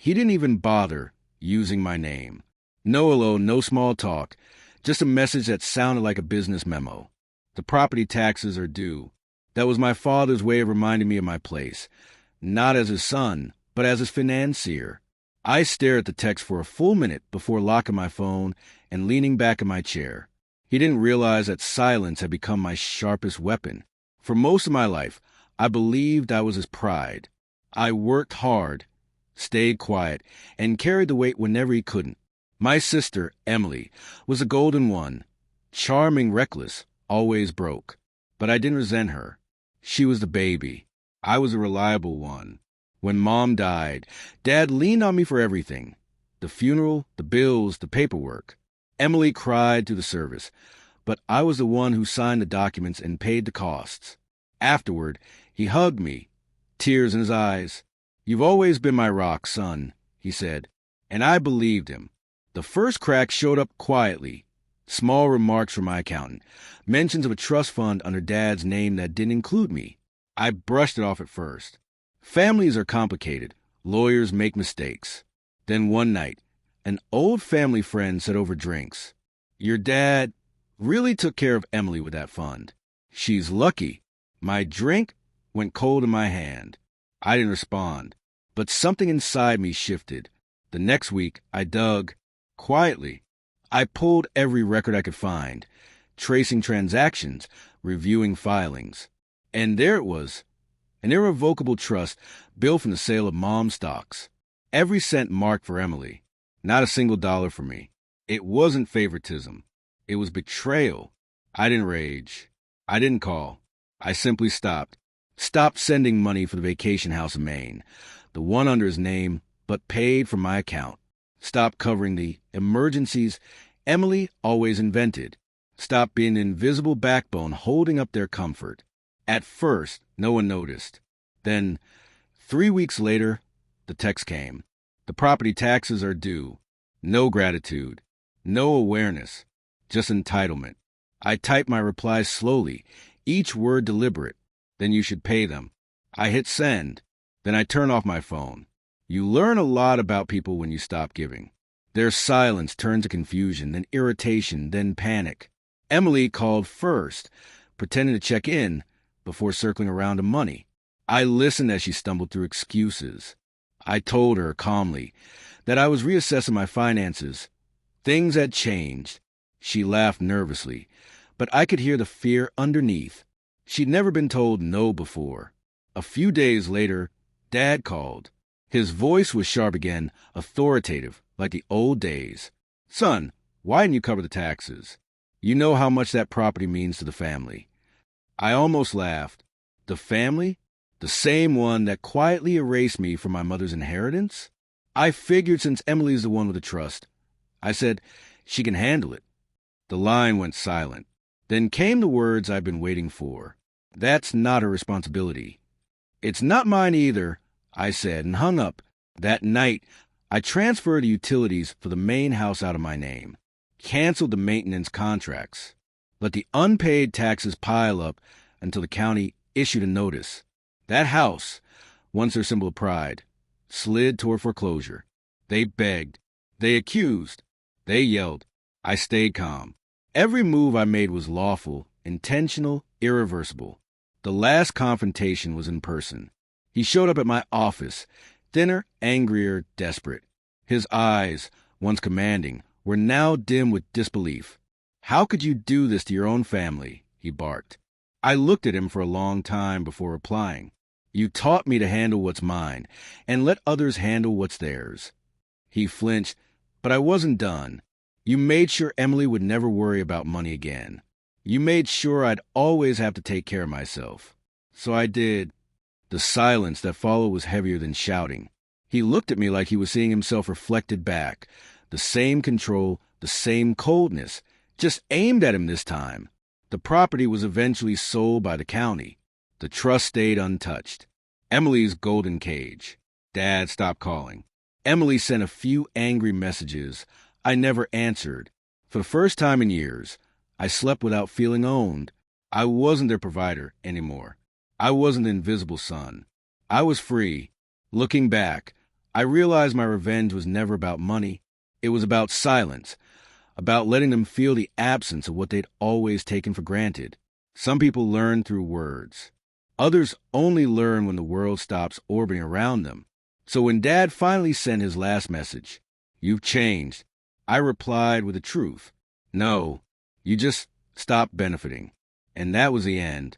He didn't even bother using my name. No hello, no small talk, just a message that sounded like a business memo. The property taxes are due. That was my father's way of reminding me of my place, not as his son, but as his financier. I stared at the text for a full minute before locking my phone and leaning back in my chair. He didn't realize that silence had become my sharpest weapon. For most of my life, I believed I was his pride. I worked hard, stayed quiet, and carried the weight whenever he couldn't. My sister, Emily, was a golden one, charming, reckless, always broke. But I didn't resent her. She was the baby. I was a reliable one. When Mom died, Dad leaned on me for everything. The funeral, the bills, the paperwork. Emily cried through the service, but I was the one who signed the documents and paid the costs. Afterward, he hugged me, tears in his eyes. "You've always been my rock, son," he said, and I believed him. The first crack showed up quietly. Small remarks from my accountant, mentions of a trust fund under Dad's name that didn't include me. I brushed it off at first. Families are complicated. Lawyers make mistakes. Then one night, an old family friend said over drinks, "Your dad really took care of Emily with that fund. She's lucky." My drink went cold in my hand. I didn't respond, but something inside me shifted. The next week, I dug. Quietly, I pulled every record I could find, tracing transactions, reviewing filings. And there it was, an irrevocable trust built from the sale of Mom's stocks. Every cent marked for Emily, not a single dollar for me. It wasn't favoritism. It was betrayal. I didn't rage. I didn't call. I simply stopped. Stopped sending money for the vacation house in Maine, the one under his name, but paid from my account. Stopped covering the emergencies Emily always invented. Stopped being an invisible backbone holding up their comfort. At first, no one noticed. Then, 3 weeks later, the text came. The property taxes are due. No gratitude. No awareness. Just entitlement. I typed my replies slowly, each word deliberate. Then you should pay them. I hit send. Then I turn off my phone. You learn a lot about people when you stop giving. Their silence turns to confusion, then irritation, then panic. Emily called first, pretending to check in before circling around to money. I listened as she stumbled through excuses. I told her calmly that I was reassessing my finances. Things had changed. She laughed nervously, but I could hear the fear underneath. She'd never been told no before. A few days later, Dad called. His voice was sharp again, authoritative, like the old days. "Son, why didn't you cover the taxes? You know how much that property means to the family." I almost laughed. The family? The same one that quietly erased me from my mother's inheritance? I figured since Emily's the one with the trust. I said, "She can handle it." The line went silent. Then came the words I've been waiting for. "That's not her responsibility." "It's not mine either," I said, and hung up. That night, I transferred the utilities for the main house out of my name, canceled the maintenance contracts, let the unpaid taxes pile up until the county issued a notice. That house, once their symbol of pride, slid toward foreclosure. They begged. They accused. They yelled. I stayed calm. Every move I made was lawful, intentional, irreversible. The last confrontation was in person. He showed up at my office, thinner, angrier, desperate. His eyes, once commanding, were now dim with disbelief. "How could you do this to your own family?" he barked. I looked at him for a long time before replying. "You taught me to handle what's mine and let others handle what's theirs." He flinched, but I wasn't done. "You made sure Emily would never worry about money again. You made sure I'd always have to take care of myself." So I did. The silence that followed was heavier than shouting. He looked at me like he was seeing himself reflected back. The same control, the same coldness, just aimed at him this time. The property was eventually sold by the county. The trust stayed untouched. Emily's golden cage. Dad stopped calling. Emily sent a few angry messages. I never answered. For the first time in years, I slept without feeling owned. I wasn't their provider anymore. I wasn't the invisible son. I was free. Looking back, I realized my revenge was never about money. It was about silence, about letting them feel the absence of what they'd always taken for granted. Some people learn through words. Others only learn when the world stops orbiting around them. So when Dad finally sent his last message, "You've changed," I replied with the truth. "No, you just stopped benefiting." And that was the end.